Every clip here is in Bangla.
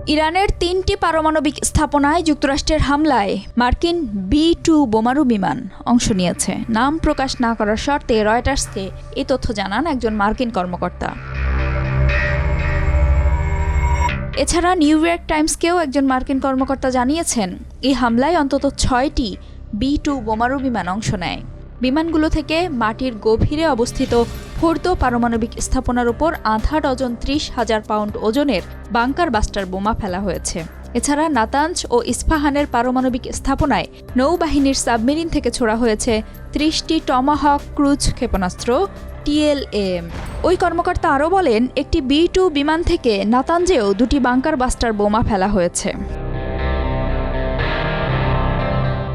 ইরানের ৩টি পারমাণবিক স্থাপনায় যুক্তরাষ্ট্রের হামলায় মার্কিন B-2 বোমারু বিমান অংশ নিয়েছে। নাম প্রকাশ না করার শর্তে রয়টার্সকে এই তথ্য জানান একজন মার্কিন কর্মকর্তা। এছাড়া নিউ ইয়র্ক টাইমসকেও একজন মার্কিন কর্মকর্তা জানিয়েছেন, এই হামলায় অন্তত ৬টি B-2 বোমারু বিমান অংশ নেয়। বিমানগুলো থেকে মাটির গভীরে অবস্থিত ফোর্দো পারমাণবিক স্থাপনার উপর আধা ডজন ৩০,০০০ পাউন্ড ওজনের বাংকার বাস্টার বোমা ফেলা হয়েছে। এছাড়া নাতাঞ্জ ও ইস্পাহানের পারমাণবিক স্থাপনায় নৌবাহিনীর সাবমেরিন থেকে ছোড়া হয়েছে ৩০টি টমাহক ক্রুজ ক্ষেপণাস্ত্র TLAM। ওই কর্মকর্তা আরও বলেন, একটি B-2 বিমান থেকে নাতাঞ্জেও ২টি বাংকার বাস্টার বোমা ফেলা হয়েছে।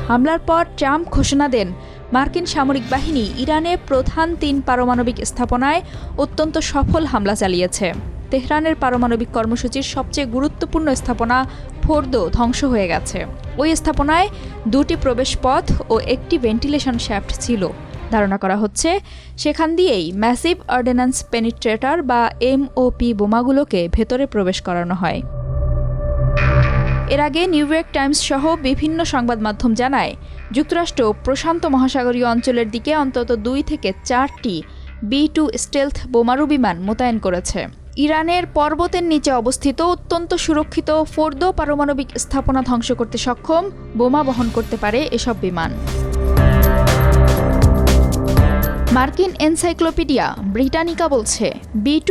হামলার পর ট্রাম্প ঘোষণা দেন, মার্কিন সামরিক বাহিনী ইরানে প্রধান ৩ পারমাণবিক স্থাপনায় অত্যন্ত সফল হামলা চালিয়েছে। তেহরানের পারমাণবিক কর্মসূচির সবচেয়ে গুরুত্বপূর্ণ স্থাপনা ফোর্দো ধ্বংস হয়ে গেছে। ওই স্থাপনায় ২টি প্রবেশপথ ও একটি ভেন্টিলেশন শ্যাফট ছিল। ধারণা করা হচ্ছে সেখান দিয়েই ম্যাসিভ অর্ডিন্যান্স পেনিট্রেটর বা MOP বোমাগুলোকে ভেতরে প্রবেশ করানো হয়। এর আগে নিউ ইয়র্ক টাইমস সহ বিভিন্ন সংবাদ মাধ্যম জানায়, যুক্তরাষ্ট্র প্রশান্ত মহাসাগরীয় অঞ্চলের দিকে অন্তত ২ থেকে ৪টি B-2 স্টেলথ বোমারু বিমান মোতায়েন করেছে। ইরানের পর্বতের নিচে অবস্থিত অত্যন্ত সুরক্ষিত ফোর্দো পারমাণবিক স্থাপনা ধ্বংস করতে সক্ষম বোমা বহন করতে পারে এসব বিমান। মার্কিন এনসাইক্লোপিডিয়া ব্রিটানিকা বলছে, B-2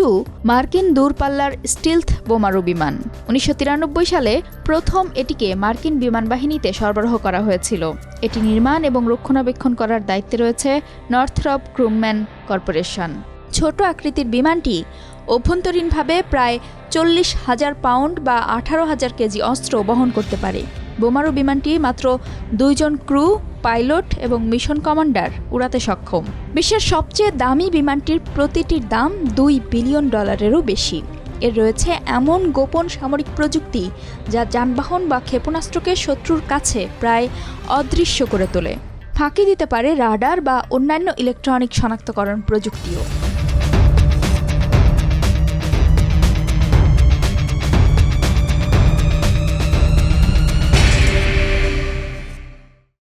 মার্কিন দূরপাল্লার স্টিলথ বোমারু বিমান। ১৯৯৩ সালে প্রথম এটিকে মার্কিন বিমান বাহিনীতে সরবরাহ করা হয়েছিল। এটি নির্মাণ এবং রক্ষণাবেক্ষণ করার দায়িত্বে রয়েছে নর্থরপ গ্রুম্যান কর্পোরেশন। ছোট আকৃতির বিমানটি অভ্যন্তরীণভাবে প্রায় ৪০,০০০ পাউন্ড বা ১৮,০০০ কেজি অস্ত্র বহন করতে পারে। বোমারু বিমানটি মাত্র ২ জন ক্রু, পাইলট এবং মিশন কমান্ডার উড়াতে সক্ষম। বিশ্বের সবচেয়ে দামি বিমানটির প্রতিটির দাম $২ বিলিয়ন বেশি। এর রয়েছে এমন গোপন সামরিক প্রযুক্তি যা যানবাহন বা ক্ষেপণাস্ত্রকে শত্রুর কাছে প্রায় অদৃশ্য করে তোলে। ফাঁকি দিতে পারে রাডার বা অন্যান্য ইলেকট্রনিক শনাক্তকরণ প্রযুক্তিও।